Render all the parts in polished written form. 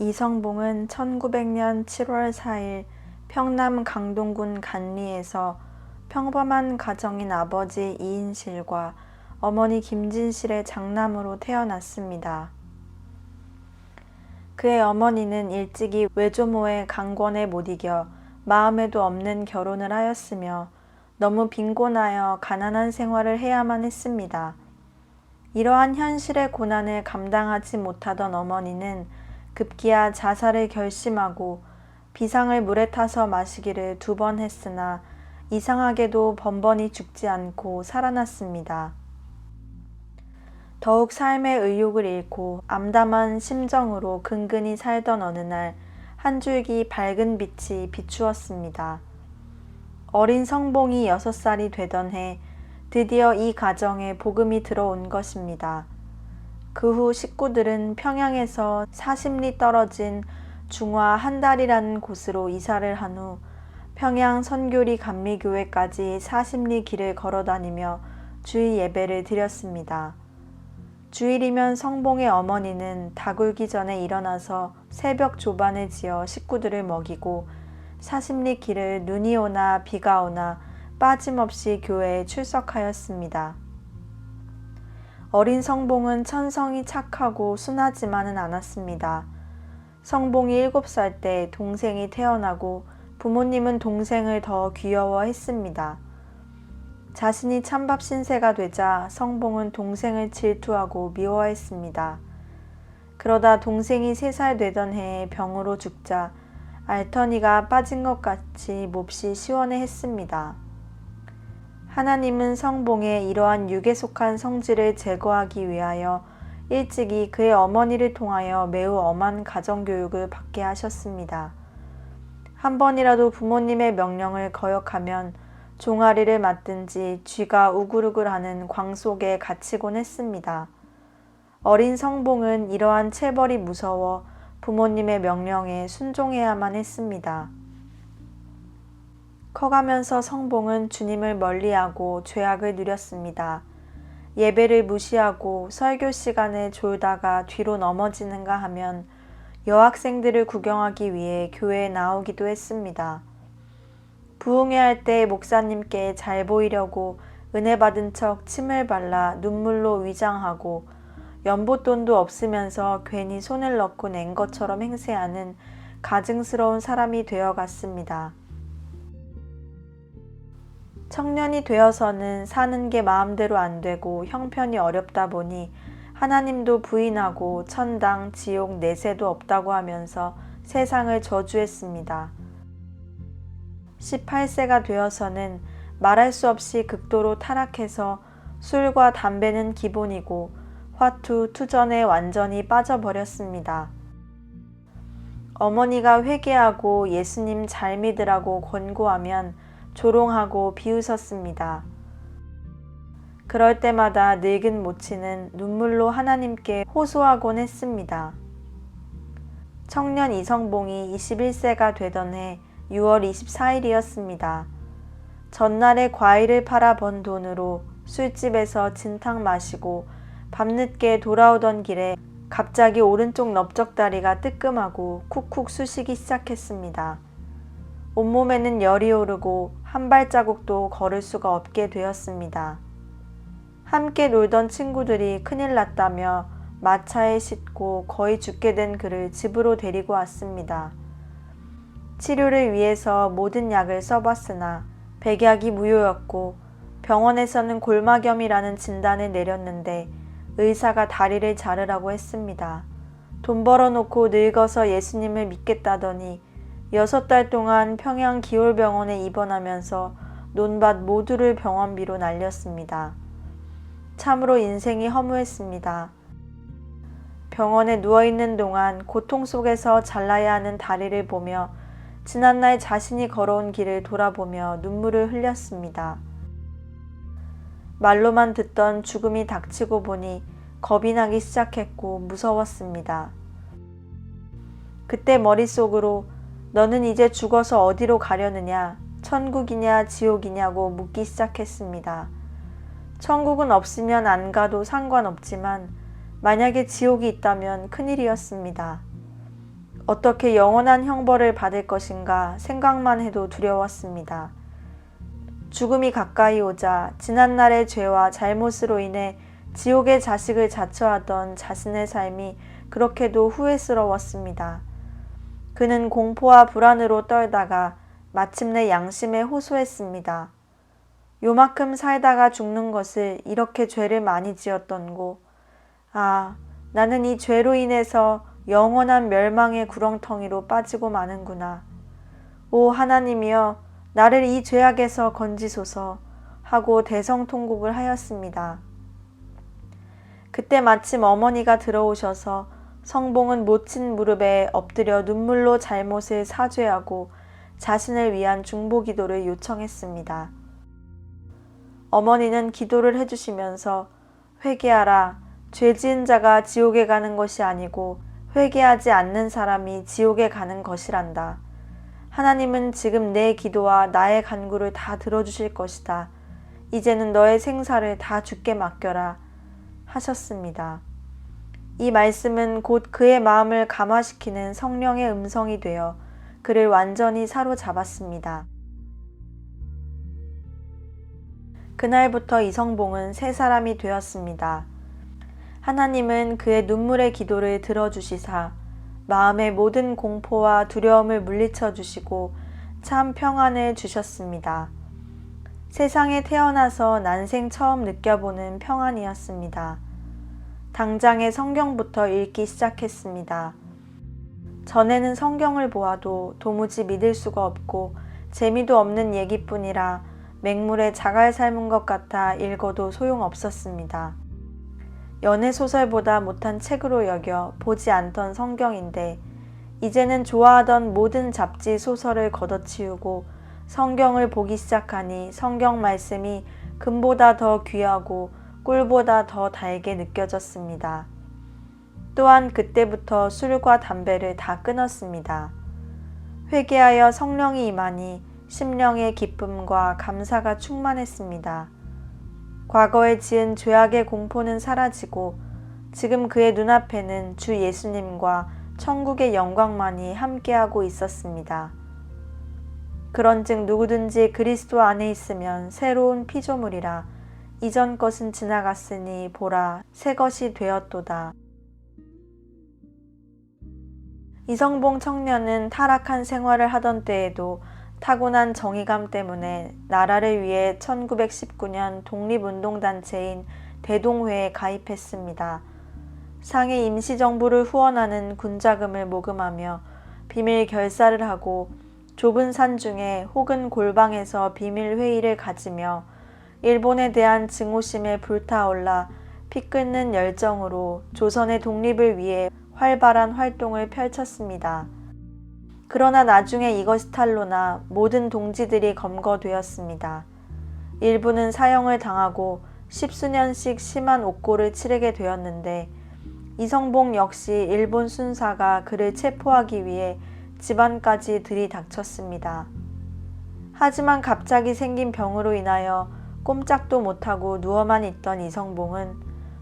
이성봉은 1900년 7월 4일 평남 강동군 간리에서 평범한 가정인 아버지 이인실과 어머니 김진실의 장남으로 태어났습니다. 그의 어머니는 일찍이 외조모의 강권에 못 이겨 마음에도 없는 결혼을 하였으며 너무 빈곤하여 가난한 생활을 해야만 했습니다. 이러한 현실의 고난을 감당하지 못하던 어머니는 급기야 자살을 결심하고 비상을 물에 타서 마시기를 2번 했으나 이상하게도 번번이 죽지 않고 살아났습니다. 더욱 삶의 의욕을 잃고 암담한 심정으로 근근히 살던 어느 날 한 줄기 밝은 빛이 비추었습니다. 어린 성봉이 6살이 되던 해 드디어 이 가정에 복음이 들어온 것입니다. 그 후 식구들은 평양에서 40리 떨어진 중화 한달이라는 곳으로 이사를 한 후 평양 선교리 감리교회까지 40리 길을 걸어다니며 주일 예배를 드렸습니다. 주일이면 성봉의 어머니는 다굴기 전에 일어나서 새벽 조반을 지어 식구들을 먹이고 40리 길을 눈이 오나 비가 오나 빠짐없이 교회에 출석하였습니다. 어린 성봉은 천성이 착하고 순하지만은 않았습니다. 성봉이 7살 때 동생이 태어나고 부모님은 동생을 더 귀여워했습니다. 자신이 찬밥 신세가 되자 성봉은 동생을 질투하고 미워했습니다. 그러다 동생이 3살 되던 해에 병으로 죽자 알터니가 빠진 것 같이 몹시 시원해했습니다. 하나님은 성봉의 이러한 육에 속한 성질을 제거하기 위하여 일찍이 그의 어머니를 통하여 매우 엄한 가정교육을 받게 하셨습니다. 한 번이라도 부모님의 명령을 거역하면 종아리를 맞든지 쥐가 우글우글하는 광 속에 갇히곤 했습니다. 어린 성봉은 이러한 체벌이 무서워 부모님의 명령에 순종해야만 했습니다. 커가면서 성봉은 주님을 멀리하고 죄악을 누렸습니다. 예배를 무시하고 설교 시간에 졸다가 뒤로 넘어지는가 하면 여학생들을 구경하기 위해 교회에 나오기도 했습니다. 부흥회할 때 목사님께 잘 보이려고 은혜 받은 척 침을 발라 눈물로 위장하고 연보돈도 없으면서 괜히 손을 넣고 낸 것처럼 행세하는 가증스러운 사람이 되어갔습니다. 청년이 되어서는 사는 게 마음대로 안 되고 형편이 어렵다 보니 하나님도 부인하고 천당, 지옥, 내세도 없다고 하면서 세상을 저주했습니다. 18세가 되어서는 말할 수 없이 극도로 타락해서 술과 담배는 기본이고 화투, 투전에 완전히 빠져버렸습니다. 어머니가 회개하고 예수님 잘 믿으라고 권고하면 조롱하고 비웃었습니다. 그럴 때마다 늙은 모치는 눈물로 하나님께 호소하곤 했습니다. 청년 이성봉이 21세가 되던 해 6월 24일이었습니다. 전날에 과일을 팔아 번 돈으로 술집에서 진탕 마시고 밤늦게 돌아오던 길에 갑자기 오른쪽 넓적다리가 뜨끔하고 쿡쿡 쑤시기 시작했습니다. 온몸에는 열이 오르고 한 발자국도 걸을 수가 없게 되었습니다. 함께 놀던 친구들이 큰일 났다며 마차에 싣고 거의 죽게 된 그를 집으로 데리고 왔습니다. 치료를 위해서 모든 약을 써봤으나 백약이 무효였고 병원에서는 골마겸이라는 진단을 내렸는데 의사가 다리를 자르라고 했습니다. 돈 벌어놓고 늙어서 예수님을 믿겠다더니 6달 동안 평양 기울병원에 입원하면서 논밭 모두를 병원비로 날렸습니다. 참으로 인생이 허무했습니다. 병원에 누워있는 동안 고통 속에서 잘라야 하는 다리를 보며 지난날 자신이 걸어온 길을 돌아보며 눈물을 흘렸습니다. 말로만 듣던 죽음이 닥치고 보니 겁이 나기 시작했고 무서웠습니다. 그때 머릿속으로 너는 이제 죽어서 어디로 가려느냐, 천국이냐 지옥이냐고 묻기 시작했습니다. 천국은 없으면 안 가도 상관없지만 만약에 지옥이 있다면 큰일이었습니다. 어떻게 영원한 형벌을 받을 것인가 생각만 해도 두려웠습니다. 죽음이 가까이 오자 지난날의 죄와 잘못으로 인해 지옥의 자식을 자처하던 자신의 삶이 그렇게도 후회스러웠습니다. 그는 공포와 불안으로 떨다가 마침내 양심에 호소했습니다. 요만큼 살다가 죽는 것을 이렇게 죄를 많이 지었던고. 아, 나는 이 죄로 인해서 영원한 멸망의 구렁텅이로 빠지고 마는구나. 오 하나님이여, 나를 이 죄악에서 건지소서 하고 대성통곡을 하였습니다. 그때 마침 어머니가 들어오셔서 성봉은 모친 무릎에 엎드려 눈물로 잘못을 사죄하고 자신을 위한 중보기도를 요청했습니다. 어머니는 기도를 해주시면서 회개하라, 죄 지은 자가 지옥에 가는 것이 아니고 회개하지 않는 사람이 지옥에 가는 것이란다. 하나님은 지금 내 기도와 나의 간구를 다 들어주실 것이다. 이제는 너의 생사를 다 주께 맡겨라 하셨습니다. 이 말씀은 곧 그의 마음을 감화시키는 성령의 음성이 되어 그를 완전히 사로잡았습니다. 그날부터 이성봉은 새 사람이 되었습니다. 하나님은 그의 눈물의 기도를 들어주시사 마음의 모든 공포와 두려움을 물리쳐 주시고 참 평안을 주셨습니다. 세상에 태어나서 난생 처음 느껴보는 평안이었습니다. 당장에 성경부터 읽기 시작했습니다. 전에는 성경을 보아도 도무지 믿을 수가 없고 재미도 없는 얘기뿐이라 맹물에 자갈 삶은 것 같아 읽어도 소용없었습니다. 연애소설보다 못한 책으로 여겨 보지 않던 성경인데 이제는 좋아하던 모든 잡지 소설을 걷어치우고 성경을 보기 시작하니 성경 말씀이 금보다 더 귀하고 꿀보다 더 달게 느껴졌습니다. 또한 그때부터 술과 담배를 다 끊었습니다. 회개하여 성령이 임하니 심령의 기쁨과 감사가 충만했습니다. 과거에 지은 죄악의 공포는 사라지고 지금 그의 눈앞에는 주 예수님과 천국의 영광만이 함께하고 있었습니다. 그런즉 누구든지 그리스도 안에 있으면 새로운 피조물이라. 이전 것은 지나갔으니 보라, 새 것이 되었도다. 이성봉 청년은 타락한 생활을 하던 때에도 타고난 정의감 때문에 나라를 위해 1919년 독립운동단체인 대동회에 가입했습니다. 상해 임시정부를 후원하는 군자금을 모금하며 비밀 결사를 하고 좁은 산중에 혹은 골방에서 비밀 회의를 가지며 일본에 대한 증오심에 불타올라 피 끓는 열정으로 조선의 독립을 위해 활발한 활동을 펼쳤습니다. 그러나 나중에 이것이 탄로나 모든 동지들이 검거되었습니다. 일부는 사형을 당하고 십수년씩 심한 옥고를 치르게 되었는데 이성봉 역시 일본 순사가 그를 체포하기 위해 집안까지 들이닥쳤습니다. 하지만 갑자기 생긴 병으로 인하여 꼼짝도 못하고 누워만 있던 이성봉은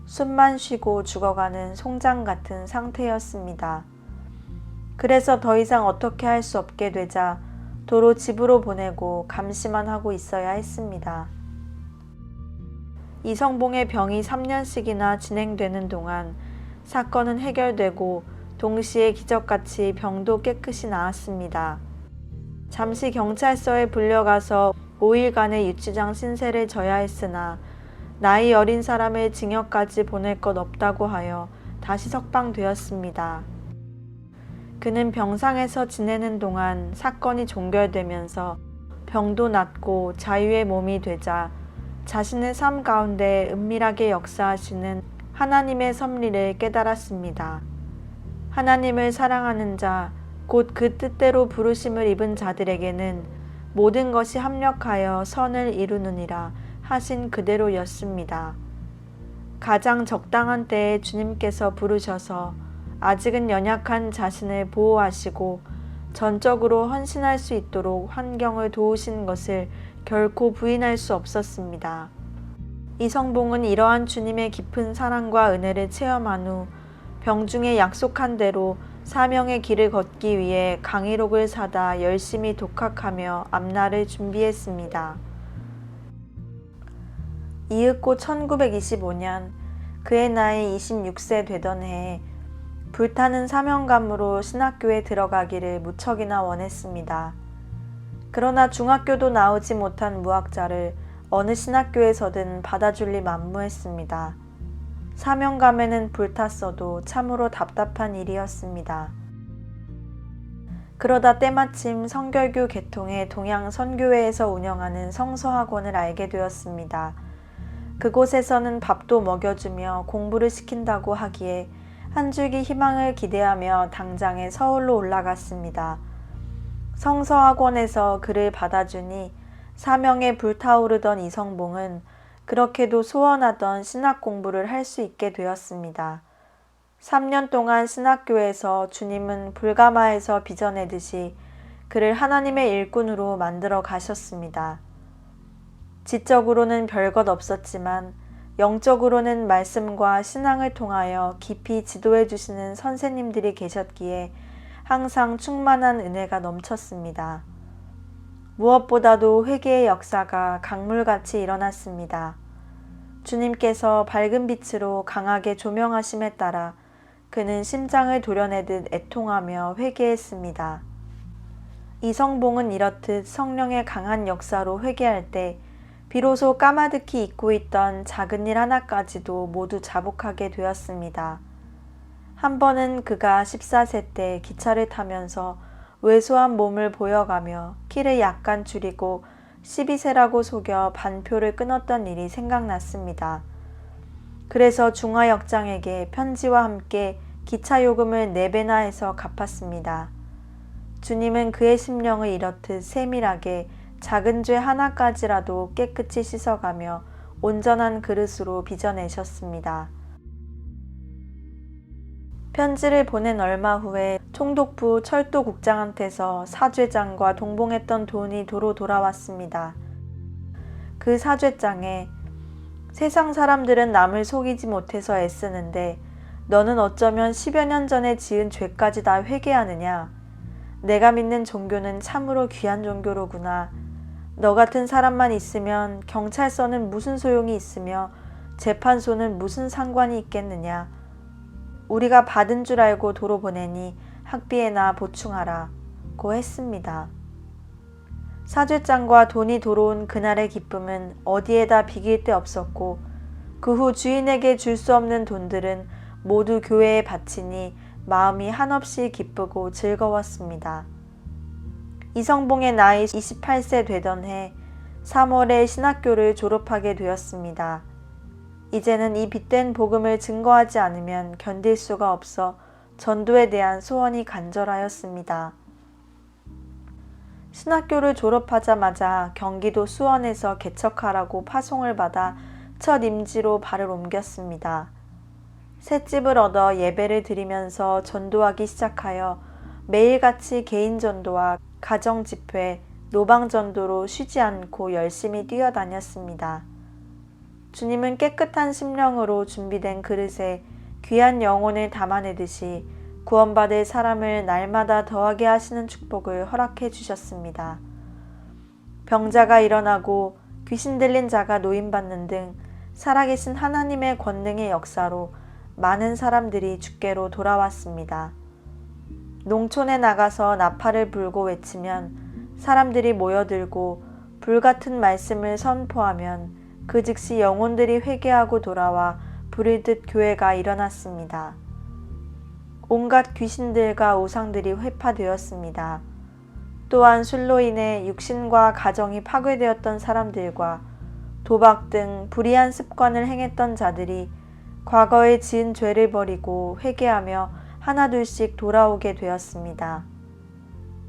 숨만 쉬고 죽어가는 송장 같은 상태였습니다. 그래서 더 이상 어떻게 할 수 없게 되자 도로 집으로 보내고 감시만 하고 있어야 했습니다. 이성봉의 병이 3년씩이나 진행되는 동안 사건은 해결되고 동시에 기적같이 병도 깨끗이 나았습니다. 잠시 경찰서에 불려가서 5일간의 유치장 신세를 져야 했으나 나이 어린 사람을 징역까지 보낼 것 없다고 하여 다시 석방되었습니다. 그는 병상에서 지내는 동안 사건이 종결되면서 병도 낫고 자유의 몸이 되자 자신의 삶 가운데 은밀하게 역사하시는 하나님의 섭리를 깨달았습니다. 하나님을 사랑하는 자, 곧 그 뜻대로 부르심을 입은 자들에게는 모든 것이 합력하여 선을 이루느니라 하신 그대로였습니다. 가장 적당한 때에 주님께서 부르셔서 아직은 연약한 자신을 보호하시고 전적으로 헌신할 수 있도록 환경을 도우신 것을 결코 부인할 수 없었습니다. 이성봉은 이러한 주님의 깊은 사랑과 은혜를 체험한 후 병중에 약속한 대로 사명의 길을 걷기 위해 강의록을 사다 열심히 독학하며 앞날을 준비했습니다. 이윽고 1925년 그의 나이 26세 되던 해에 불타는 사명감으로 신학교에 들어가기를 무척이나 원했습니다. 그러나 중학교도 나오지 못한 무학자를 어느 신학교에서든 받아줄리 만무했습니다. 사명감에는 불탔어도 참으로 답답한 일이었습니다. 그러다 때마침 성결교 계통의 동양선교회에서 운영하는 성서학원을 알게 되었습니다. 그곳에서는 밥도 먹여주며 공부를 시킨다고 하기에 한 줄기 희망을 기대하며 당장에 서울로 올라갔습니다. 성서학원에서 그를 받아주니 사명에 불타오르던 이성봉은 그렇게도 소원하던 신학 공부를 할 수 있게 되었습니다. 3년 동안 신학교에서 주님은 불가마에서 빚어내듯이 그를 하나님의 일꾼으로 만들어 가셨습니다. 지적으로는 별것 없었지만 영적으로는 말씀과 신앙을 통하여 깊이 지도해 주시는 선생님들이 계셨기에 항상 충만한 은혜가 넘쳤습니다. 무엇보다도 회개의 역사가 강물같이 일어났습니다. 주님께서 밝은 빛으로 강하게 조명하심에 따라 그는 심장을 도려내듯 애통하며 회개했습니다. 이성봉은 이렇듯 성령의 강한 역사로 회개할 때 비로소 까마득히 잊고 있던 작은 일 하나까지도 모두 자복하게 되었습니다. 한 번은 그가 14세 때 기차를 타면서 왜소한 몸을 보여가며 키를 약간 줄이고 12세라고 속여 반표를 끊었던 일이 생각났습니다. 그래서 중화역장에게 편지와 함께 기차 요금을 4배나 해서 갚았습니다. 주님은 그의 심령을 이렇듯 세밀하게 작은 죄 하나까지라도 깨끗이 씻어가며 온전한 그릇으로 빚어내셨습니다. 편지를 보낸 얼마 후에 총독부 철도국장한테서 사죄장과 동봉했던 돈이 도로 돌아왔습니다. 그 사죄장에 세상 사람들은 남을 속이지 못해서 애쓰는데 너는 어쩌면 10여 년 전에 지은 죄까지 다 회개하느냐. 내가 믿는 종교는 참으로 귀한 종교로구나. 너 같은 사람만 있으면 경찰서는 무슨 소용이 있으며 재판소는 무슨 상관이 있겠느냐. 우리가 받은 줄 알고 도로 보내니 학비에나 보충하라 고 했습니다. 사죄장과 돈이 도로온 그날의 기쁨은 어디에다 비길 데 없었고 그 후 주인에게 줄 수 없는 돈들은 모두 교회에 바치니 마음이 한없이 기쁘고 즐거웠습니다. 이성봉의 나이 28세 되던 해 3월에 신학교를 졸업하게 되었습니다. 이제는 이 빛된 복음을 증거하지 않으면 견딜 수가 없어 전도에 대한 소원이 간절하였습니다. 신학교를 졸업하자마자 경기도 수원에서 개척하라고 파송을 받아 첫 임지로 발을 옮겼습니다. 셋집을 얻어 예배를 드리면서 전도하기 시작하여 매일같이 개인 전도와 가정 집회, 노방 전도로 쉬지 않고 열심히 뛰어다녔습니다. 주님은 깨끗한 심령으로 준비된 그릇에 귀한 영혼을 담아내듯이 구원받을 사람을 날마다 더하게 하시는 축복을 허락해 주셨습니다. 병자가 일어나고 귀신 들린 자가 노임받는 등 살아계신 하나님의 권능의 역사로 많은 사람들이 주께로 돌아왔습니다. 농촌에 나가서 나팔을 불고 외치면 사람들이 모여들고 불같은 말씀을 선포하면 그 즉시 영혼들이 회개하고 돌아와 불을 듯 교회가 일어났습니다. 온갖 귀신들과 우상들이 회파되었습니다. 또한 술로 인해 육신과 가정이 파괴되었던 사람들과 도박 등 불의한 습관을 행했던 자들이 과거에 지은 죄를 버리고 회개하며 하나둘씩 돌아오게 되었습니다.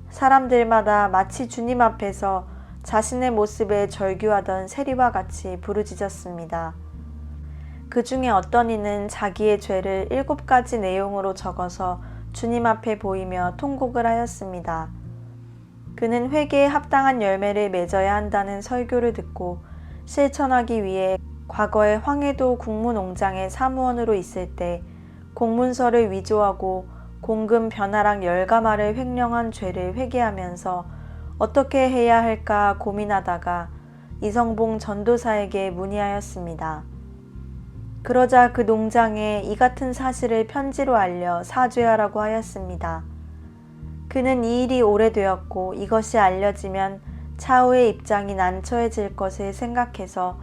사람들마다 마치 주님 앞에서 자신의 모습에 절규하던 세리와 같이 부르짖었습니다. 그 중에 어떤 이는 자기의 죄를 7가지 내용으로 적어서 주님 앞에 보이며 통곡을 하였습니다. 그는 회개에 합당한 열매를 맺어야 한다는 설교를 듣고 실천하기 위해 과거에 황해도 국무농장의 사무원으로 있을 때 공문서를 위조하고 공금 변화랑 열가마를 횡령한 죄를 회개하면서 어떻게 해야 할까 고민하다가 이성봉 전도사에게 문의하였습니다. 그러자 그 농장에 이 같은 사실을 편지로 알려 사죄하라고 하였습니다. 그는 이 일이 오래되었고 이것이 알려지면 차후의 입장이 난처해질 것을 생각해서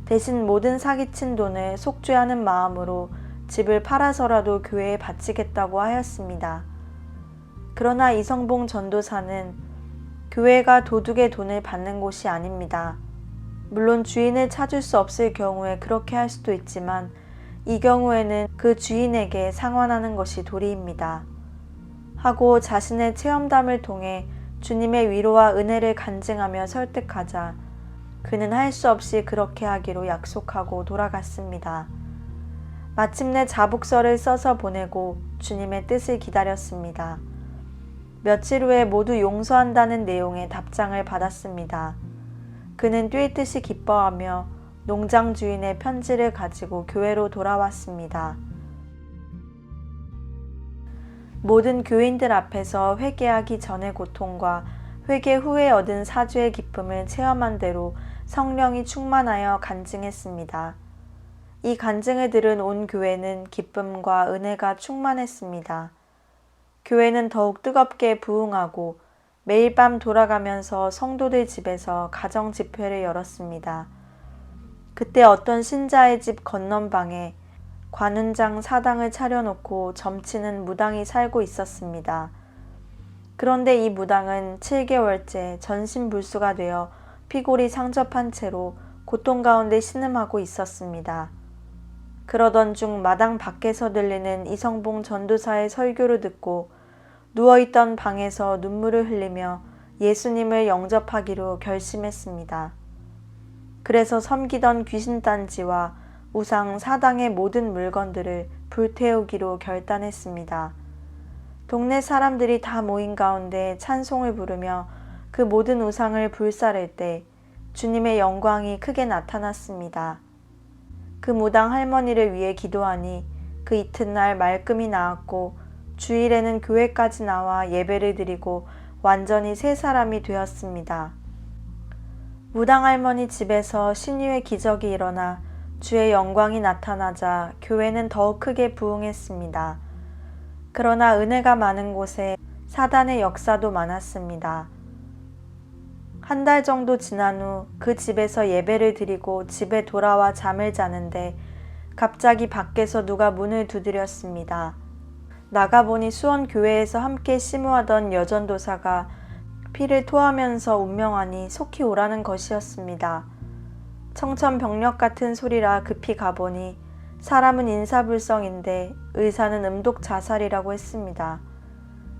대신 모든 사기친 돈을 속죄하는 마음으로 집을 팔아서라도 교회에 바치겠다고 하였습니다. 그러나 이성봉 전도사는 교회가 도둑의 돈을 받는 곳이 아닙니다. 물론 주인을 찾을 수 없을 경우에 그렇게 할 수도 있지만 이 경우에는 그 주인에게 상환하는 것이 도리입니다. 하고 자신의 체험담을 통해 주님의 위로와 은혜를 간증하며 설득하자 그는 할 수 없이 그렇게 하기로 약속하고 돌아갔습니다. 마침내 자복서를 써서 보내고 주님의 뜻을 기다렸습니다. 며칠 후에 모두 용서한다는 내용의 답장을 받았습니다. 그는 뛰듯이 기뻐하며 농장 주인의 편지를 가지고 교회로 돌아왔습니다. 모든 교인들 앞에서 회개하기 전의 고통과 회개 후에 얻은 사죄의 기쁨을 체험한 대로 성령이 충만하여 간증했습니다. 이 간증을 들은 온 교회는 기쁨과 은혜가 충만했습니다. 교회는 더욱 뜨겁게 부흥하고 매일 밤 돌아가면서 성도들 집에서 가정 집회를 열었습니다. 그때 어떤 신자의 집 건넌방에 관은장 사당을 차려놓고 점치는 무당이 살고 있었습니다. 그런데 이 무당은 7개월째 전신불수가 되어 피골이 상접한 채로 고통 가운데 신음하고 있었습니다. 그러던 중 마당 밖에서 들리는 이성봉 전도사의 설교를 듣고 누워있던 방에서 눈물을 흘리며 예수님을 영접하기로 결심했습니다. 그래서 섬기던 귀신단지와 우상 사당의 모든 물건들을 불태우기로 결단했습니다. 동네 사람들이 다 모인 가운데 찬송을 부르며 그 모든 우상을 불사를 때 주님의 영광이 크게 나타났습니다. 그 무당 할머니를 위해 기도하니 그 이튿날 말끔히 나았고 주일에는 교회까지 나와 예배를 드리고 완전히 새 사람이 되었습니다. 무당 할머니 집에서 신유의 기적이 일어나 주의 영광이 나타나자 교회는 더욱 크게 부흥했습니다. 그러나 은혜가 많은 곳에 사단의 역사도 많았습니다. 한 달 정도 지난 후 그 집에서 예배를 드리고 집에 돌아와 잠을 자는데 갑자기 밖에서 누가 문을 두드렸습니다. 나가보니 수원교회에서 함께 심우하던 여전도사가 피를 토하면서 운명하니 속히 오라는 것이었습니다. 청천벽력 같은 소리라 급히 가보니 사람은 인사불성인데 의사는 음독 자살이라고 했습니다.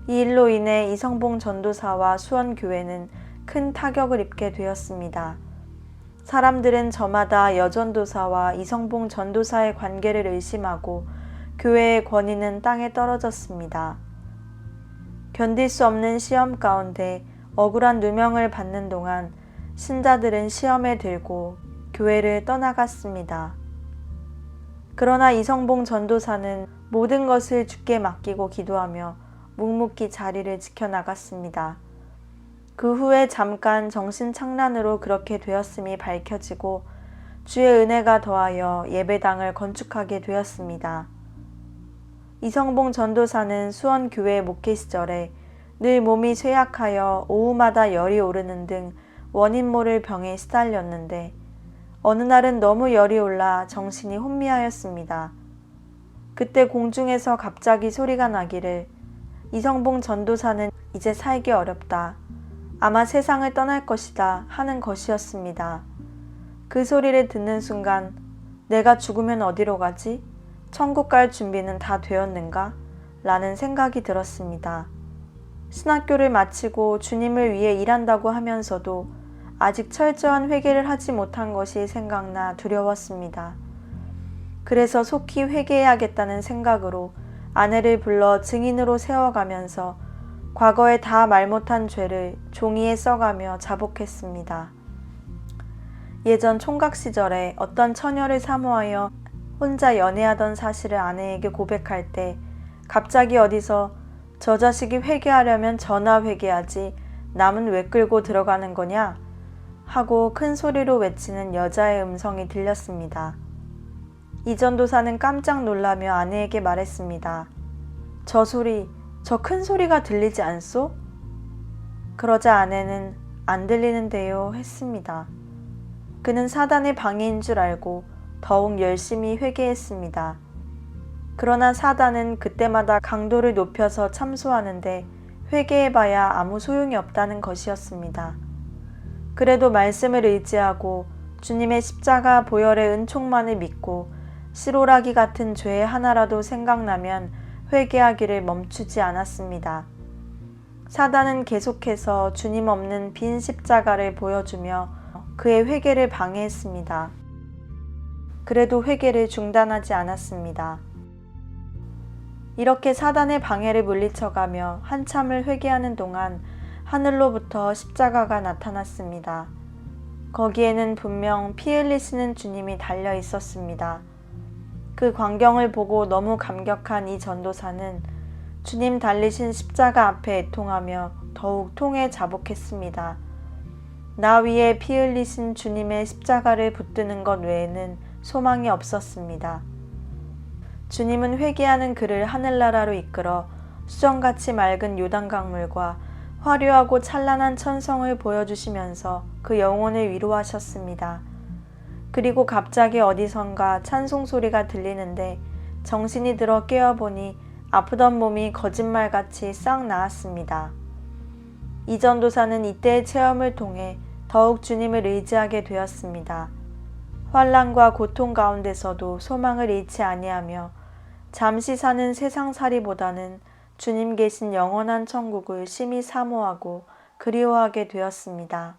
이 일로 인해 이성봉 전도사와 수원교회는 큰 타격을 입게 되었습니다. 사람들은 저마다 여전도사와 이성봉 전도사의 관계를 의심하고 교회의 권위는 땅에 떨어졌습니다. 견딜 수 없는 시험 가운데 억울한 누명을 받는 동안 신자들은 시험에 들고 교회를 떠나갔습니다. 그러나 이성봉 전도사는 모든 것을 주께 맡기고 기도하며 묵묵히 자리를 지켜나갔습니다. 그 후에 잠깐 정신착란으로 그렇게 되었음이 밝혀지고 주의 은혜가 더하여 예배당을 건축하게 되었습니다. 이성봉 전도사는 수원교회 목회 시절에 늘 몸이 쇠약하여 오후마다 열이 오르는 등 원인 모를 병에 시달렸는데 어느 날은 너무 열이 올라 정신이 혼미하였습니다. 그때 공중에서 갑자기 소리가 나기를 이성봉 전도사는 이제 살기 어렵다. 아마 세상을 떠날 것이다 하는 것이었습니다. 그 소리를 듣는 순간 내가 죽으면 어디로 가지? 천국 갈 준비는 다 되었는가? 라는 생각이 들었습니다. 신학교를 마치고 주님을 위해 일한다고 하면서도 아직 철저한 회개를 하지 못한 것이 생각나 두려웠습니다. 그래서 속히 회개해야겠다는 생각으로 아내를 불러 증인으로 세워가면서 과거에 다 말 못한 죄를 종이에 써가며 자복했습니다. 예전 총각 시절에 어떤 처녀를 사모하여 혼자 연애하던 사실을 아내에게 고백할 때 갑자기 어디서 저 자식이 회개하려면 저나 회개하지 남은 왜 끌고 들어가는 거냐? 하고 큰 소리로 외치는 여자의 음성이 들렸습니다. 이 전도사는 깜짝 놀라며 아내에게 말했습니다. 저 소리, 저 큰 소리가 들리지 않소? 그러자 아내는 안 들리는데요 했습니다. 그는 사단의 방해인 줄 알고 더욱 열심히 회개했습니다. 그러나 사단은 그때마다 강도를 높여서 참소하는데 회개해봐야 아무 소용이 없다는 것이었습니다. 그래도 말씀을 의지하고 주님의 십자가 보혈의 은총만을 믿고 실오라기 같은 죄 하나라도 생각나면 회개하기를 멈추지 않았습니다. 사단은 계속해서 주님 없는 빈 십자가를 보여주며 그의 회개를 방해했습니다. 그래도 회개를 중단하지 않았습니다. 이렇게 사단의 방해를 물리쳐가며 한참을 회개하는 동안 하늘로부터 십자가가 나타났습니다. 거기에는 분명 피 흘리시는 주님이 달려 있었습니다. 그 광경을 보고 너무 감격한 이 전도사는 주님 달리신 십자가 앞에 애통하며 더욱 통에 자복했습니다. 나 위에 피 흘리신 주님의 십자가를 붙드는 것 외에는 소망이 없었습니다. 주님은 회개하는 그를 하늘나라로 이끌어 수정같이 맑은 요단강물과 화려하고 찬란한 천성을 보여주시면서 그 영혼을 위로하셨습니다. 그리고 갑자기 어디선가 찬송 소리가 들리는데 정신이 들어 깨어보니 아프던 몸이 거짓말같이 싹 나았습니다. 이 전도사는 이때의 체험을 통해 더욱 주님을 의지하게 되었습니다. 환난과 고통 가운데서도 소망을 잃지 아니하며 잠시 사는 세상살이보다는 주님 계신 영원한 천국을 심히 사모하고 그리워하게 되었습니다.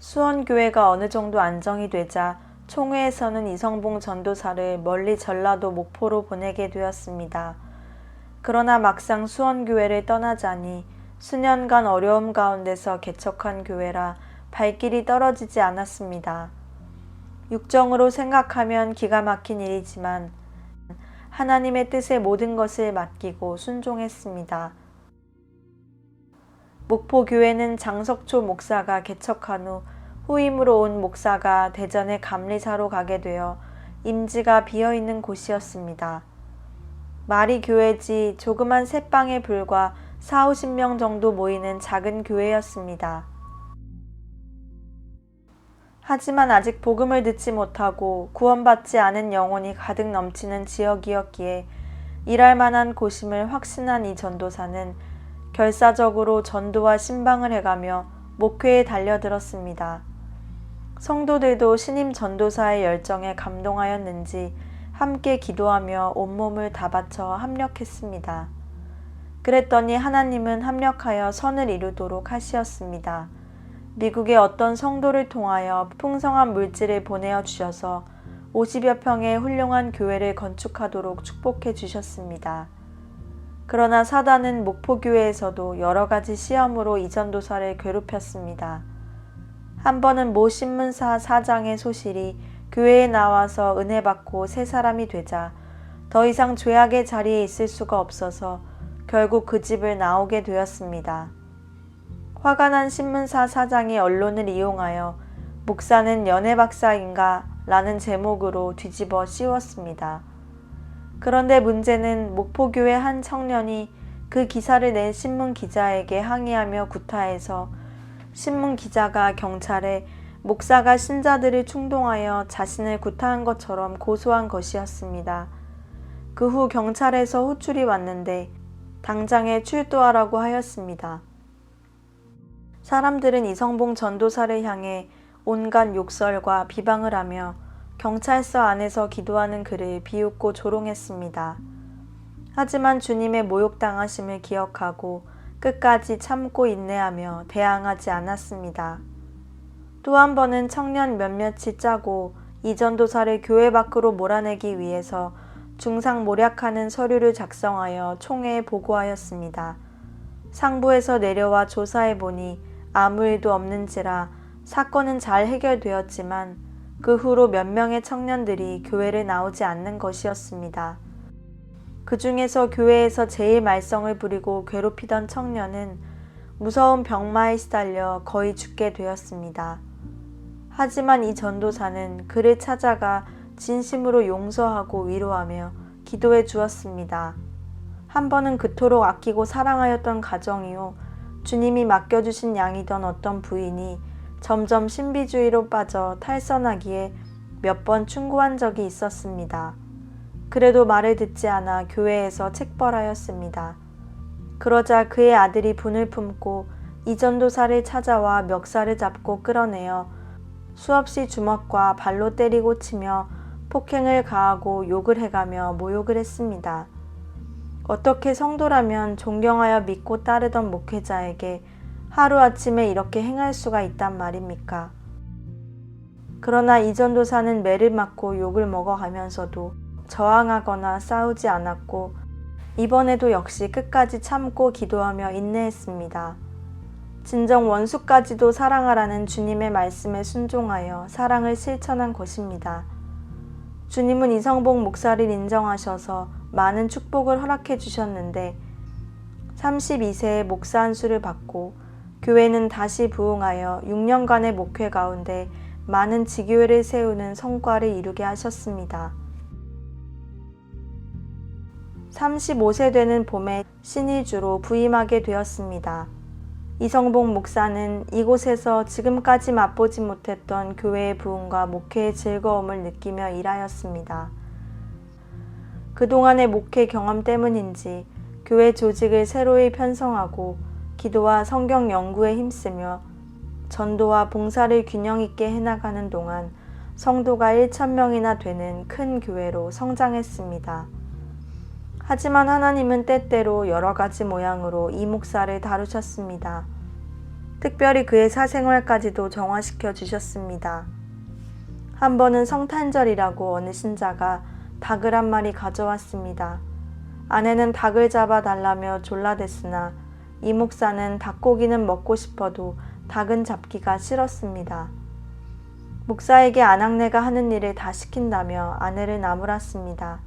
수원교회가 어느 정도 안정이 되자 총회에서는 이성봉 전도사를 멀리 전라도 목포로 보내게 되었습니다. 그러나 막상 수원교회를 떠나자니 수년간 어려움 가운데서 개척한 교회라 발길이 떨어지지 않았습니다. 육정으로 생각하면 기가 막힌 일이지만 하나님의 뜻에 모든 것을 맡기고 순종했습니다. 목포교회는 장석초 목사가 개척한 후 후임으로 온 목사가 대전에 감리사로 가게 되어 임지가 비어있는 곳이었습니다. 말이 교회지 조그만 셋방에 불과 40-50명 정도 모이는 작은 교회였습니다. 하지만 아직 복음을 듣지 못하고 구원받지 않은 영혼이 가득 넘치는 지역이었기에 일할 만한 곳임을 확신한 이 전도사는 결사적으로 전도와 신방을 해가며 목회에 달려들었습니다. 성도들도 신임 전도사의 열정에 감동하였는지 함께 기도하며 온몸을 다 바쳐 합력했습니다. 그랬더니 하나님은 합력하여 선을 이루도록 하시었습니다. 미국의 어떤 성도를 통하여 풍성한 물질을 보내어 주셔서 50여 평의 훌륭한 교회를 건축하도록 축복해 주셨습니다. 그러나 사단은 목포교회에서도 여러 가지 시험으로 이 전도사를 괴롭혔습니다. 한 번은 모 신문사 사장의 소실이 교회에 나와서 은혜 받고 새 사람이 되자 더 이상 죄악의 자리에 있을 수가 없어서 결국 그 집을 나오게 되었습니다. 화가 난 신문사 사장이 언론을 이용하여 목사는 연애 박사인가 라는 제목으로 뒤집어 씌웠습니다. 그런데 문제는 목포교회 한 청년이 그 기사를 낸 신문 기자에게 항의하며 구타해서 신문 기자가 경찰에 목사가 신자들을 충동하여 자신을 구타한 것처럼 고소한 것이었습니다. 그 후 경찰에서 호출이 왔는데 당장에 출두하라고 하였습니다. 사람들은 이성봉 전도사를 향해 온갖 욕설과 비방을 하며 경찰서 안에서 기도하는 그를 비웃고 조롱했습니다. 하지만 주님의 모욕당하심을 기억하고 끝까지 참고 인내하며 대항하지 않았습니다. 또 한 번은 청년 몇몇이 짜고 이 전도사를 교회 밖으로 몰아내기 위해서 중상모략하는 서류를 작성하여 총회에 보고하였습니다. 상부에서 내려와 조사해보니 아무 일도 없는지라 사건은 잘 해결되었지만 그 후로 몇 명의 청년들이 교회를 나오지 않는 것이었습니다. 그 중에서 교회에서 제일 말썽을 부리고 괴롭히던 청년은 무서운 병마에 시달려 거의 죽게 되었습니다. 하지만 이 전도사는 그를 찾아가 진심으로 용서하고 위로하며 기도해 주었습니다. 한 번은 그토록 아끼고 사랑하였던 가정이요, 주님이 맡겨주신 양이던 어떤 부인이 점점 신비주의로 빠져 탈선하기에 몇 번 충고한 적이 있었습니다. 그래도 말을 듣지 않아 교회에서 책벌하였습니다. 그러자 그의 아들이 분을 품고 이 전도사를 찾아와 멱살을 잡고 끌어내어 수없이 주먹과 발로 때리고 치며 폭행을 가하고 욕을 해가며 모욕을 했습니다. 어떻게 성도라면 존경하여 믿고 따르던 목회자에게 하루아침에 이렇게 행할 수가 있단 말입니까? 그러나 이 전도사는 매를 맞고 욕을 먹어가면서도 저항하거나 싸우지 않았고 이번에도 역시 끝까지 참고 기도하며 인내했습니다. 진정 원수까지도 사랑하라는 주님의 말씀에 순종하여 사랑을 실천한 것입니다. 주님은 이성복 목사를 인정하셔서 많은 축복을 허락해 주셨는데 32세에 목사 안수를 받고 교회는 다시 부흥하여 6년간의 목회 가운데 많은 지교회를 세우는 성과를 이루게 하셨습니다. 35세 되는 봄에 신의주로 부임하게 되었습니다. 이성복 목사는 이곳에서 지금까지 맛보지 못했던 교회의 부흥과 목회의 즐거움을 느끼며 일하였습니다. 그동안의 목회 경험 때문인지 교회 조직을 새로이 편성하고 기도와 성경 연구에 힘쓰며 전도와 봉사를 균형 있게 해나가는 동안 성도가 1,000명이나 되는 큰 교회로 성장했습니다. 하지만 하나님은 때때로 여러 가지 모양으로 이 목사를 다루셨습니다. 특별히 그의 사생활까지도 정화시켜 주셨습니다. 한 번은 성탄절이라고 어느 신자가 닭을 한 마리 가져왔습니다. 아내는 닭을 잡아 달라며 졸라댔으나 이 목사는 닭고기는 먹고 싶어도 닭은 잡기가 싫었습니다. 목사에게 아낙네가 하는 일을 다 시킨다며 아내를 나무랐습니다.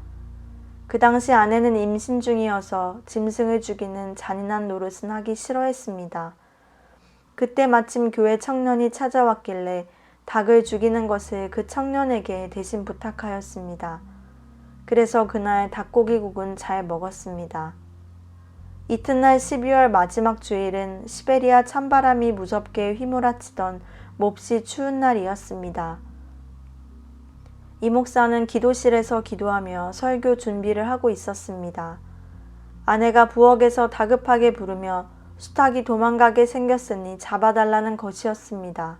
그 당시 아내는 임신 중이어서 짐승을 죽이는 잔인한 노릇은 하기 싫어했습니다. 그때 마침 교회 청년이 찾아왔길래 닭을 죽이는 것을 그 청년에게 대신 부탁하였습니다. 그래서 그날 닭고기국은 잘 먹었습니다. 이튿날 12월 마지막 주일은 시베리아 찬바람이 무섭게 휘몰아치던 몹시 추운 날이었습니다. 이 목사는 기도실에서 기도하며 설교 준비를 하고 있었습니다. 아내가 부엌에서 다급하게 부르며 수탉이 도망가게 생겼으니 잡아달라는 것이었습니다.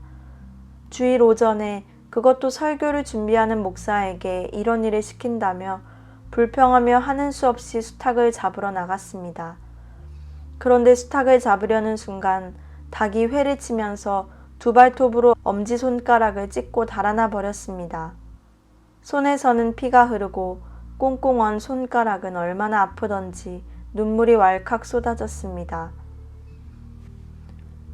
주일 오전에 그것도 설교를 준비하는 목사에게 이런 일을 시킨다며 불평하며 하는 수 없이 수탉을 잡으러 나갔습니다. 그런데 수탉을 잡으려는 순간 닭이 회를 치면서 두 발톱으로 엄지손가락을 찢고 달아나 버렸습니다. 손에서는 피가 흐르고 꽁꽁 언 손가락은 얼마나 아프던지 눈물이 왈칵 쏟아졌습니다.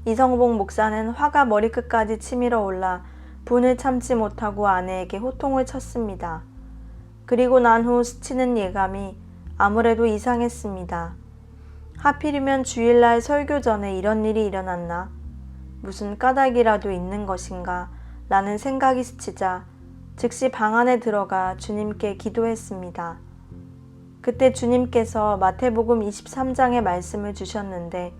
이성복 목사는 화가 머리끝까지 치밀어 올라 분을 참지 못하고 아내에게 호통을 쳤습니다. 그리고 난 후 스치는 예감이 아무래도 이상했습니다. 하필이면 주일날 설교 전에 이런 일이 일어났나? 무슨 까닭이라도 있는 것인가? 라는 생각이 스치자 즉시 방 안에 들어가 주님께 기도했습니다. 그때 주님께서 마태복음 23장의 말씀을 주셨는데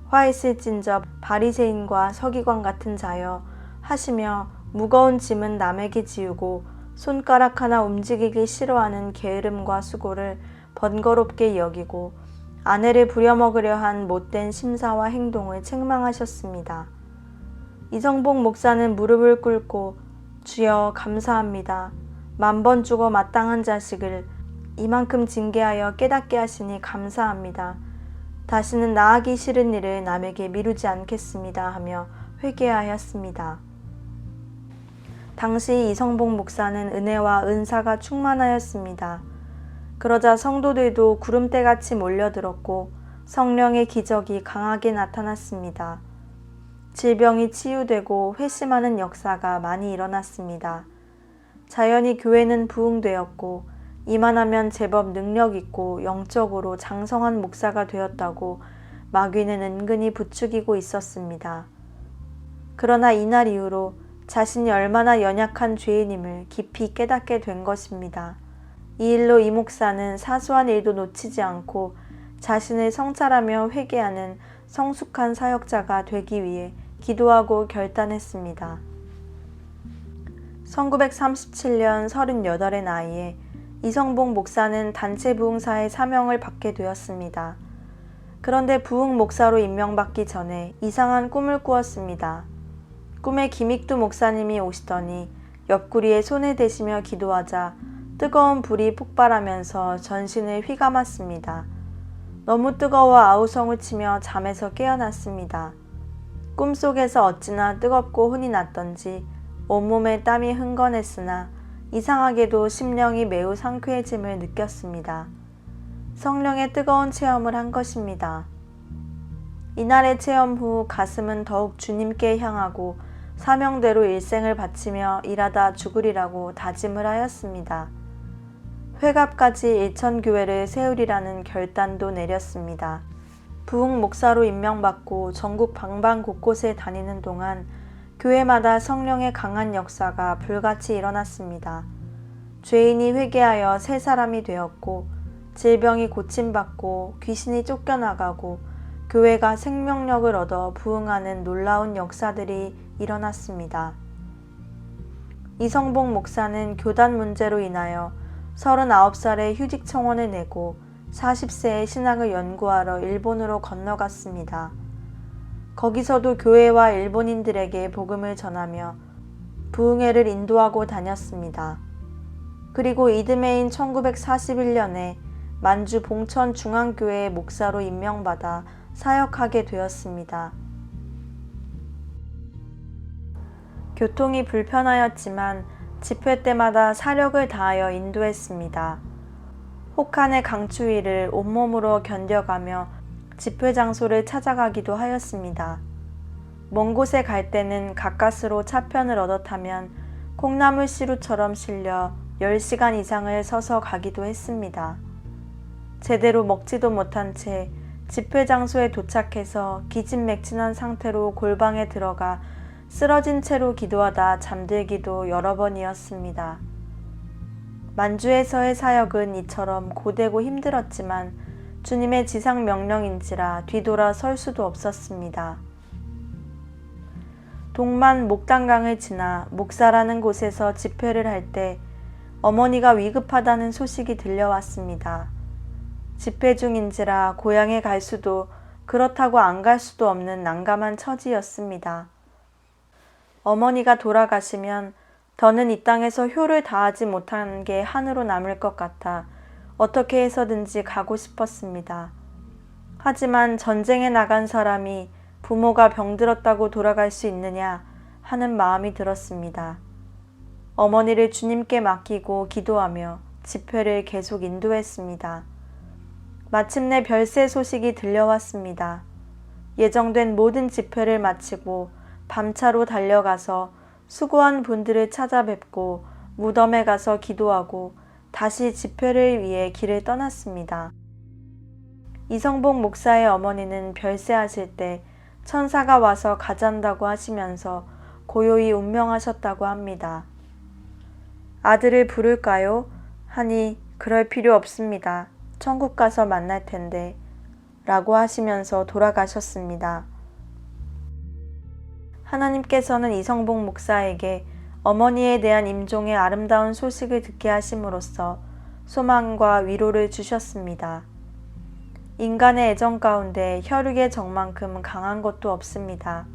화 있을진저 바리새인과 서기관 같은 자여 하시며 무거운 짐은 남에게 지우고 손가락 하나 움직이기 싫어하는 게으름과 수고를 번거롭게 여기고 아내를 부려먹으려 한 못된 심사와 행동을 책망하셨습니다. 이성복 목사는 무릎을 꿇고 주여 감사합니다. 10,000번 죽어 마땅한 자식을 이만큼 징계하여 깨닫게 하시니 감사합니다. 다시는 나하기 싫은 일을 남에게 미루지 않겠습니다 하며 회개하였습니다. 당시 이성복 목사는 은혜와 은사가 충만하였습니다. 그러자 성도들도 구름대같이 몰려들었고 성령의 기적이 강하게 나타났습니다. 질병이 치유되고 회심하는 역사가 많이 일어났습니다. 자연히 교회는 부흥되었고 이만하면 제법 능력 있고 영적으로 장성한 목사가 되었다고 마귀는 은근히 부추기고 있었습니다. 그러나 이날 이후로 자신이 얼마나 연약한 죄인임을 깊이 깨닫게 된 것입니다. 이 일로 이 목사는 사소한 일도 놓치지 않고 자신을 성찰하며 회개하는 성숙한 사역자가 되기 위해 기도하고 결단했습니다. 1937년 38의 나이에 이성복 목사는 단체 부흥사의 사명을 받게 되었습니다. 그런데 부흥 목사로 임명받기 전에 이상한 꿈을 꾸었습니다. 꿈에 김익두 목사님이 오시더니 옆구리에 손을 대시며 기도하자 뜨거운 불이 폭발하면서 전신을 휘감았습니다. 너무 뜨거워 아우성을 치며 잠에서 깨어났습니다. 꿈속에서 어찌나 뜨겁고 혼이 났던지 온몸에 땀이 흥건했으나 이상하게도 심령이 매우 상쾌해짐을 느꼈습니다. 성령의 뜨거운 체험을 한 것입니다. 이날의 체험 후 가슴은 더욱 주님께 향하고 사명대로 일생을 바치며 일하다 죽으리라고 다짐을 하였습니다. 회갑까지 일천교회를 세우리라는 결단도 내렸습니다. 부흥 목사로 임명받고 전국 방방 곳곳에 다니는 동안 교회마다 성령의 강한 역사가 불같이 일어났습니다. 죄인이 회개하여 새 사람이 되었고 질병이 고침받고 귀신이 쫓겨나가고 교회가 생명력을 얻어 부흥하는 놀라운 역사들이 일어났습니다. 이성복 목사는 교단 문제로 인하여 39살에 휴직 청원을 내고 40세에 신학을 연구하러 일본으로 건너갔습니다. 거기서도 교회와 일본인들에게 복음을 전하며 부흥회를 인도하고 다녔습니다. 그리고 이듬해인 1941년에 만주 봉천 중앙교회의 목사로 임명받아 사역하게 되었습니다. 교통이 불편하였지만 집회 때마다 사력을 다하여 인도했습니다. 혹한의 강추위를 온몸으로 견뎌가며 집회 장소를 찾아가기도 하였습니다. 먼 곳에 갈 때는 가까스로 차편을 얻어 타면 콩나물 시루처럼 실려 10시간 이상을 서서 가기도 했습니다. 제대로 먹지도 못한 채 집회 장소에 도착해서 기진맥진한 상태로 골방에 들어가 쓰러진 채로 기도하다 잠들기도 여러 번이었습니다. 만주에서의 사역은 이처럼 고되고 힘들었지만 주님의 지상 명령인지라 뒤돌아 설 수도 없었습니다. 동만 목단강을 지나 목사라는 곳에서 집회를 할 때 어머니가 위급하다는 소식이 들려왔습니다. 집회 중인지라 고향에 갈 수도 그렇다고 안 갈 수도 없는 난감한 처지였습니다. 어머니가 돌아가시면 더는 이 땅에서 효를 다하지 못한 게 한으로 남을 것 같아 어떻게 해서든지 가고 싶었습니다. 하지만 전쟁에 나간 사람이 부모가 병들었다고 돌아갈 수 있느냐 하는 마음이 들었습니다. 어머니를 주님께 맡기고 기도하며 집회를 계속 인도했습니다. 마침내 별세 소식이 들려왔습니다. 예정된 모든 집회를 마치고 밤차로 달려가서 수고한 분들을 찾아뵙고 무덤에 가서 기도하고 다시 집회를 위해 길을 떠났습니다. 이성복 목사의 어머니는 별세하실 때 천사가 와서 가잔다고 하시면서 고요히 운명하셨다고 합니다. 아들을 부를까요? 하니 그럴 필요 없습니다. 천국 가서 만날 텐데 라고 하시면서 돌아가셨습니다. 하나님께서는 이성복 목사에게 어머니에 대한 임종의 아름다운 소식을 듣게 하심으로써 소망과 위로를 주셨습니다. 인간의 애정 가운데 혈육의 정만큼 강한 것도 없습니다.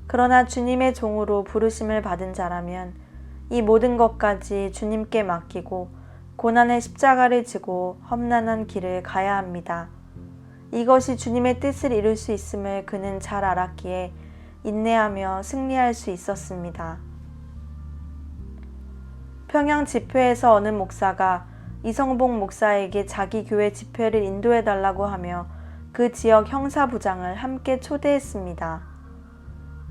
그러나 주님의 종으로 부르심을 받은 자라면 이 모든 것까지 주님께 맡기고 고난의 십자가를 지고 험난한 길을 가야 합니다. 이것이 주님의 뜻을 이룰 수 있음을 그는 잘 알았기에 인내하며 승리할 수 있었습니다. 평양 집회에서 어느 목사가 이성복 목사에게 자기 교회 집회를 인도해달라고 하며 그 지역 형사부장을 함께 초대했습니다.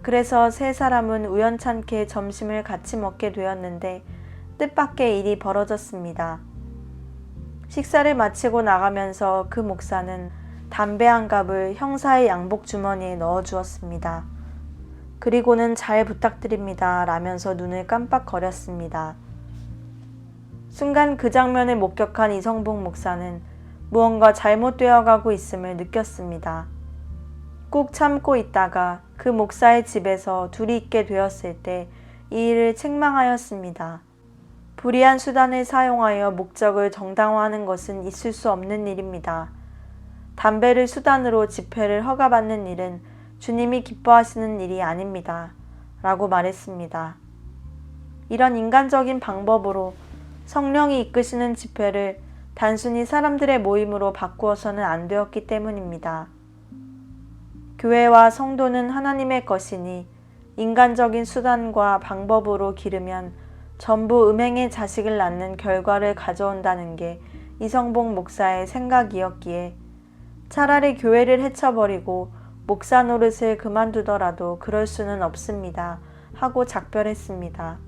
그래서 세 사람은 우연찮게 점심을 같이 먹게 되었는데 뜻밖의 일이 벌어졌습니다. 식사를 마치고 나가면서 그 목사는 담배 한 갑을 형사의 양복 주머니에 넣어 주었습니다. 그리고는 잘 부탁드립니다 라면서 눈을 깜빡거렸습니다. 순간 그 장면을 목격한 이성복 목사는 무언가 잘못되어 가고 있음을 느꼈습니다. 꾹 참고 있다가 그 목사의 집에서 둘이 있게 되었을 때 이 일을 책망하였습니다. 불의한 수단을 사용하여 목적을 정당화하는 것은 있을 수 없는 일입니다. 담배를 수단으로 집회를 허가받는 일은 주님이 기뻐하시는 일이 아닙니다. 라고 말했습니다. 이런 인간적인 방법으로 성령이 이끄시는 집회를 단순히 사람들의 모임으로 바꾸어서는 안 되었기 때문입니다. 교회와 성도는 하나님의 것이니 인간적인 수단과 방법으로 기르면 전부 음행의 자식을 낳는 결과를 가져온다는 게 이성복 목사의 생각이었기에 차라리 교회를 해쳐버리고 목사 노릇을 그만두더라도 그럴 수는 없습니다. 하고 작별했습니다.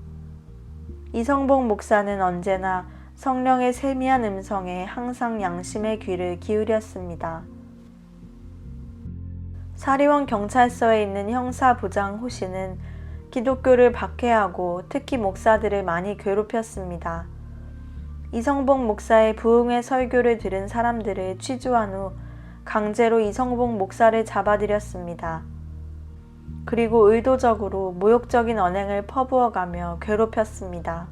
이성복 목사는 언제나 성령의 세미한 음성에 항상 양심의 귀를 기울였습니다. 사리원 경찰서에 있는 형사부장 호 씨는 기독교를 박해하고 특히 목사들을 많이 괴롭혔습니다. 이성복 목사의 부흥회 설교를 들은 사람들을 취조한 후 강제로 이성복 목사를 잡아들였습니다. 그리고 의도적으로 모욕적인 언행을 퍼부어가며 괴롭혔습니다.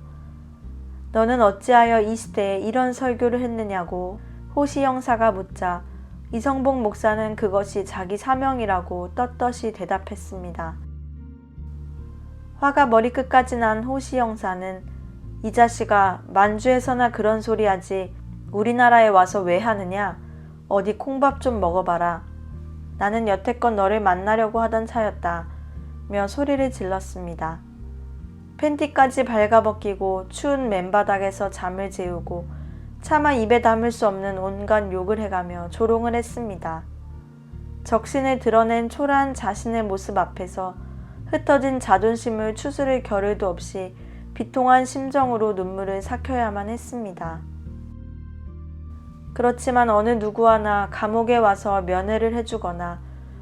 너는 어찌하여 이 시대에 이런 설교를 했느냐고 호시 형사가 묻자 이성복 목사는 그것이 자기 사명이라고 떳떳이 대답했습니다. 화가 머리끝까지 난 호시 형사는 이 자식아 만주에서나 그런 소리 하지 우리나라에 와서 왜 하느냐? 어디 콩밥 좀 먹어봐라. 나는 여태껏 너를 만나려고 하던 차였다. 며 소리를 질렀습니다. 팬티까지 발가벗기고 추운 맨바닥에서 잠을 재우고 차마 입에 담을 수 없는 온갖 욕을 해가며 조롱을 했습니다. 적신을 드러낸 초라한 자신의 모습 앞에서 흩어진 자존심을 추스를 겨를도 없이 비통한 심정으로 눈물을 삭혀야만 했습니다. 그렇지만 어느 누구 하나 감옥에 와서 면회를 해주거나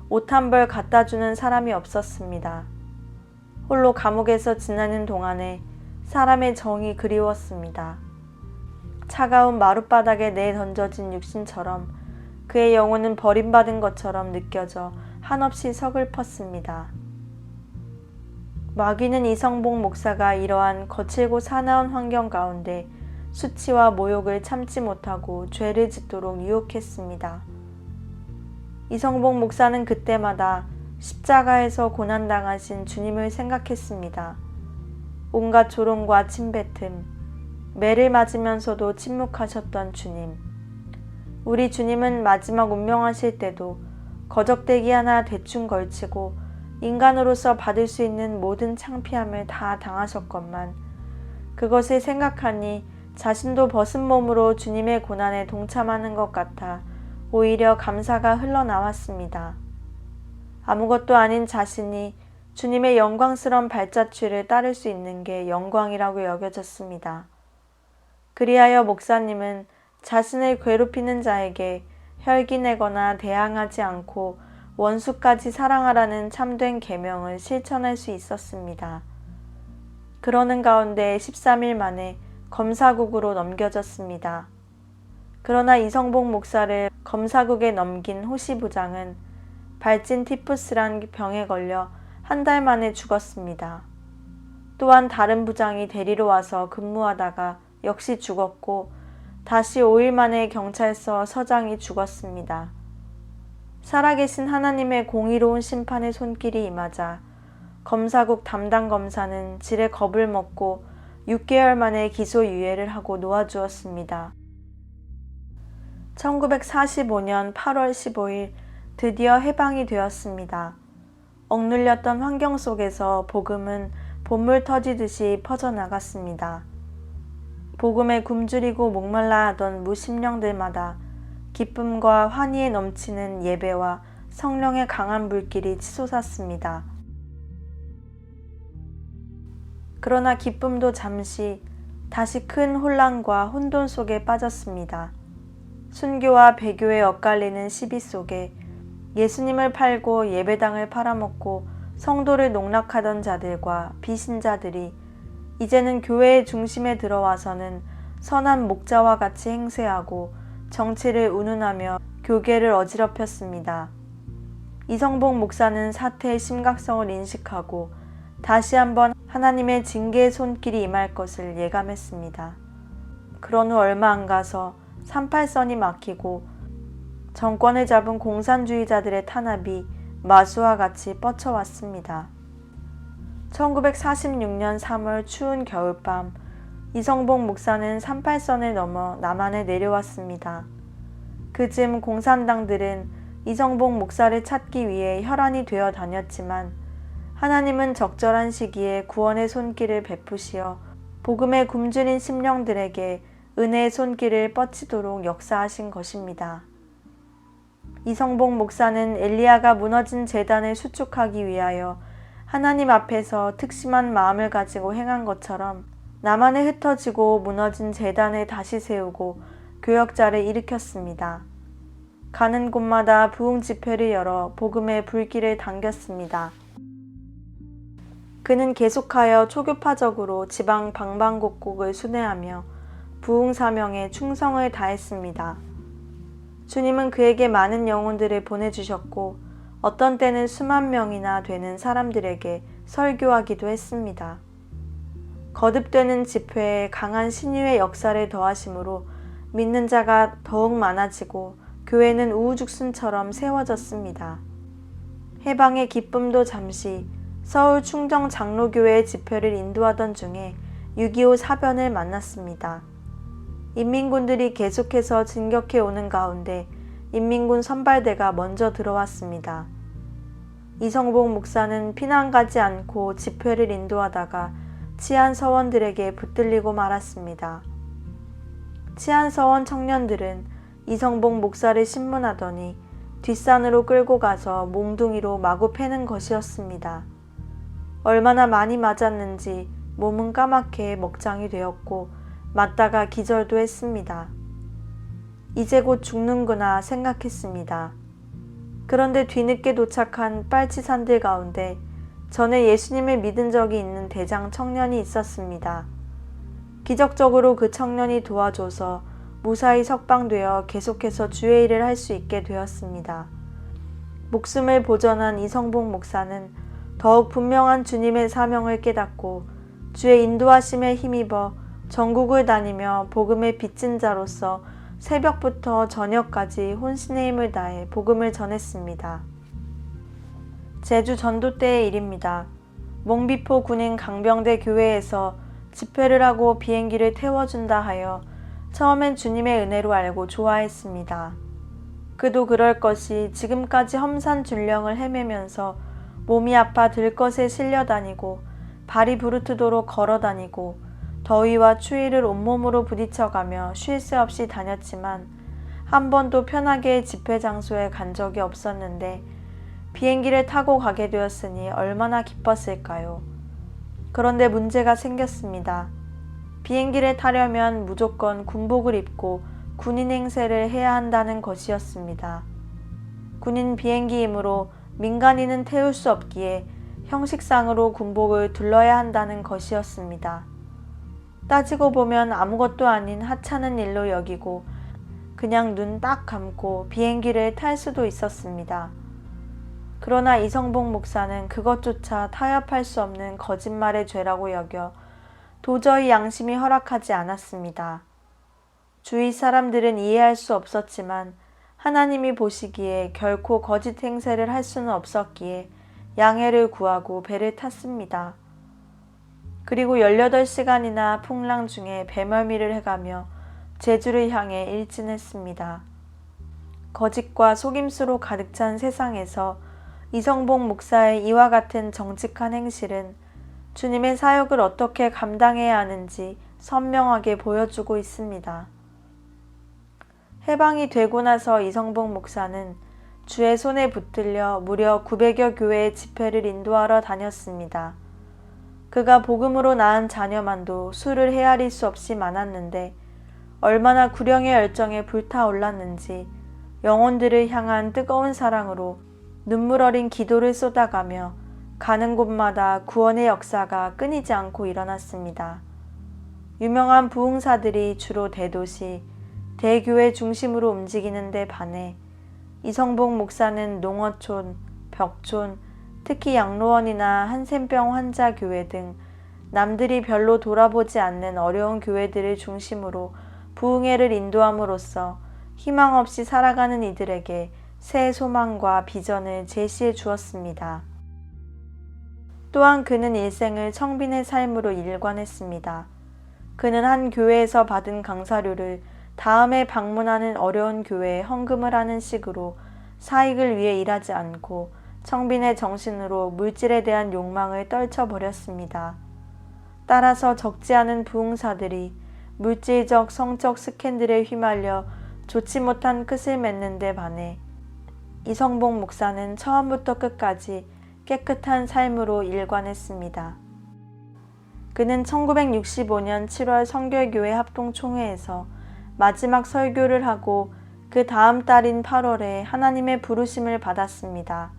옷 한 벌 갖다 주는 사람이 없었습니다. 홀로 감옥에서 지내는 동안에 사람의 정이 그리웠습니다. 차가운 마룻바닥에 내던져진 육신처럼 그의 영혼은 버림받은 것처럼 느껴져 한없이 서글펐습니다. 마귀는 이성복 목사가 이러한 거칠고 사나운 환경 가운데 수치와 모욕을 참지 못하고 죄를 짓도록 유혹했습니다. 이성복 목사는 그때마다 십자가에서 고난당하신 주님을 생각했습니다. 온갖 조롱과 침뱉음, 매를 맞으면서도 침묵하셨던 주님. 우리 주님은 마지막 운명하실 때도 거적대기 하나 대충 걸치고 인간으로서 받을 수 있는 모든 창피함을 다 당하셨건만 그것을 생각하니 자신도 벗은 몸으로 주님의 고난에 동참하는 것 같아 오히려 감사가 흘러나왔습니다. 아무것도 아닌 자신이 주님의 영광스러운 발자취를 따를 수 있는 게 영광이라고 여겨졌습니다. 그리하여 목사님은 자신을 괴롭히는 자에게 혈기내거나 대항하지 않고 원수까지 사랑하라는 참된 계명을 실천할 수 있었습니다. 그러는 가운데 13일 만에 검사국으로 넘겨졌습니다. 그러나 이성복 목사를 검사국에 넘긴 호시 부장은 발진 티푸스란 병에 걸려 한 달 만에 죽었습니다. 또한 다른 부장이 데리러 와서 근무하다가 역시 죽었고 다시 5일 만에 경찰서 서장이 죽었습니다. 살아계신 하나님의 공의로운 심판의 손길이 임하자 검사국 담당 검사는 질에 겁을 먹고 6개월 만에 기소유예를 하고 놓아주었습니다. 1945년 8월 15일 드디어 해방이 되었습니다. 억눌렸던 환경 속에서 복음은 봇물 터지듯이 퍼져나갔습니다. 복음에 굶주리고 목말라 하던 무심령들마다 기쁨과 환희에 넘치는 예배와 성령의 강한 물길이 치솟았습니다. 그러나 기쁨도 잠시 다시 큰 혼란과 혼돈 속에 빠졌습니다. 순교와 배교에 엇갈리는 시비 속에 예수님을 팔고 예배당을 팔아먹고 성도를 농락하던 자들과 비신자들이 이제는 교회의 중심에 들어와서는 선한 목자와 같이 행세하고 정치를 운운하며 교계를 어지럽혔습니다. 이성복 목사는 사태의 심각성을 인식하고 다시 한번 하나님의 징계의 손길이 임할 것을 예감했습니다. 그런 후 얼마 안 가서 38선이 막히고 정권을 잡은 공산주의자들의 탄압이 마수와 같이 뻗쳐왔습니다. 1946년 3월 추운 겨울밤, 이성복 목사는 38선을 넘어 남한에 내려왔습니다. 그즈음 공산당들은 이성복 목사를 찾기 위해 혈안이 되어 다녔지만 하나님은 적절한 시기에 구원의 손길을 베푸시어 복음의 굶주린 심령들에게 은혜의 손길을 뻗치도록 역사하신 것입니다. 이성복 목사는 엘리야가 무너진 제단을 수축하기 위하여 하나님 앞에서 특심한 마음을 가지고 행한 것처럼 남한에 흩어지고 무너진 제단을 다시 세우고 교역자를 일으켰습니다. 가는 곳마다 부흥 집회를 열어 복음의 불길을 당겼습니다. 그는 계속하여 초교파적으로 지방 방방곡곡을 순회하며 부흥 사명에 충성을 다했습니다. 주님은 그에게 많은 영혼들을 보내주셨고 어떤 때는 수만 명이나 되는 사람들에게 설교하기도 했습니다. 거듭되는 집회에 강한 신유의 역사를 더하심으로 믿는 자가 더욱 많아지고 교회는 우후죽순처럼 세워졌습니다. 해방의 기쁨도 잠시 서울 충정 장로교회의 집회를 인도하던 중에 6.25 사변을 만났습니다. 인민군들이 계속해서 진격해 오는 가운데 인민군 선발대가 먼저 들어왔습니다. 이성복 목사는 피난 가지 않고 집회를 인도하다가 치안 서원들에게 붙들리고 말았습니다. 치안 서원 청년들은 이성복 목사를 신문하더니 뒷산으로 끌고 가서 몽둥이로 마구 패는 것이었습니다. 얼마나 많이 맞았는지 몸은 까맣게 먹장이 되었고 맞다가 기절도 했습니다. 이제 곧 죽는구나 생각했습니다. 그런데 뒤늦게 도착한 빨치산들 가운데 전에 예수님을 믿은 적이 있는 대장 청년이 있었습니다. 기적적으로 그 청년이 도와줘서 무사히 석방되어 계속해서 주의 일을 할 수 있게 되었습니다. 목숨을 보전한 이성복 목사는 더욱 분명한 주님의 사명을 깨닫고 주의 인도하심에 힘입어 전국을 다니며 복음의 빚진 자로서 새벽부터 저녁까지 혼신의 힘을 다해 복음을 전했습니다. 제주 전도 때의 일입니다. 몽비포 군인 강병대 교회에서 집회를 하고 비행기를 태워준다 하여 처음엔 주님의 은혜로 알고 좋아했습니다. 그도 그럴 것이 지금까지 험산줄령을 헤매면서 몸이 아파 들것에 실려다니고 발이 부르트도록 걸어다니고 더위와 추위를 온몸으로 부딪혀가며 쉴 새 없이 다녔지만 한 번도 편하게 집회 장소에 간 적이 없었는데 비행기를 타고 가게 되었으니 얼마나 기뻤을까요? 그런데 문제가 생겼습니다. 비행기를 타려면 무조건 군복을 입고 군인 행세를 해야 한다는 것이었습니다. 군인 비행기이므로 민간인은 태울 수 없기에 형식상으로 군복을 둘러야 한다는 것이었습니다. 따지고 보면 아무것도 아닌 하찮은 일로 여기고 그냥 눈 딱 감고 비행기를 탈 수도 있었습니다. 그러나 이성복 목사는 그것조차 타협할 수 없는 거짓말의 죄라고 여겨 도저히 양심이 허락하지 않았습니다. 주위 사람들은 이해할 수 없었지만 하나님이 보시기에 결코 거짓 행세를 할 수는 없었기에 양해를 구하고 배를 탔습니다. 그리고 18시간이나 풍랑 중에 배멀미를 해가며 제주를 향해 일진했습니다. 거짓과 속임수로 가득 찬 세상에서 이성복 목사의 이와 같은 정직한 행실은 주님의 사역을 어떻게 감당해야 하는지 선명하게 보여주고 있습니다. 해방이 되고 나서 이성복 목사는 주의 손에 붙들려 무려 900여 교회의 집회를 인도하러 다녔습니다. 그가 복음으로 낳은 자녀만도 수를 헤아릴 수 없이 많았는데 얼마나 구령의 열정에 불타올랐는지 영혼들을 향한 뜨거운 사랑으로 눈물 어린 기도를 쏟아가며 가는 곳마다 구원의 역사가 끊이지 않고 일어났습니다. 유명한 부흥사들이 주로 대도시, 대교회 중심으로 움직이는 데 반해 이성복 목사는 농어촌, 벽촌, 특히 양로원이나 한센병 환자 교회 등 남들이 별로 돌아보지 않는 어려운 교회들을 중심으로 부흥회를 인도함으로써 희망 없이 살아가는 이들에게 새 소망과 비전을 제시해 주었습니다. 또한 그는 일생을 청빈의 삶으로 일관했습니다. 그는 한 교회에서 받은 강사료를 다음에 방문하는 어려운 교회에 헌금을 하는 식으로 사익을 위해 일하지 않고 청빈의 정신으로 물질에 대한 욕망을 떨쳐버렸습니다. 따라서 적지 않은 부흥사들이 물질적 성적 스캔들에 휘말려 좋지 못한 끝을 맺는 데 반해 이성복 목사는 처음부터 끝까지 깨끗한 삶으로 일관했습니다. 그는 1965년 7월 성결교회 합동총회에서 마지막 설교를 하고 그 다음 달인 8월에 하나님의 부르심을 받았습니다.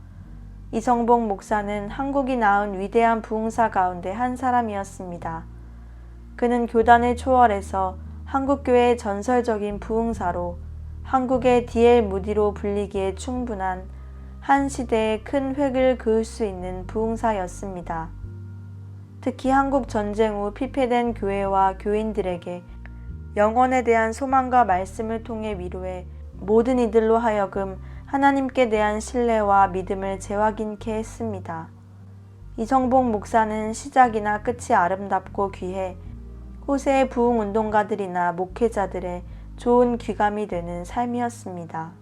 이성복 목사는 한국이 낳은 위대한 부흥사 가운데 한 사람이었습니다. 그는 교단을 초월해서 한국교회의 전설적인 부흥사로 한국의 D.L. 무디로 불리기에 충분한 한 시대의 큰 획을 그을 수 있는 부흥사였습니다. 특히 한국 전쟁 후 피폐된 교회와 교인들에게 영혼에 대한 소망과 말씀을 통해 위로해 모든 이들로 하여금 하나님께 대한 신뢰와 믿음을 재확인케 했습니다. 이성복 목사는 시작이나 끝이 아름답고 귀해 후세의 부흥운동가들이나 목회자들의 좋은 귀감이 되는 삶이었습니다.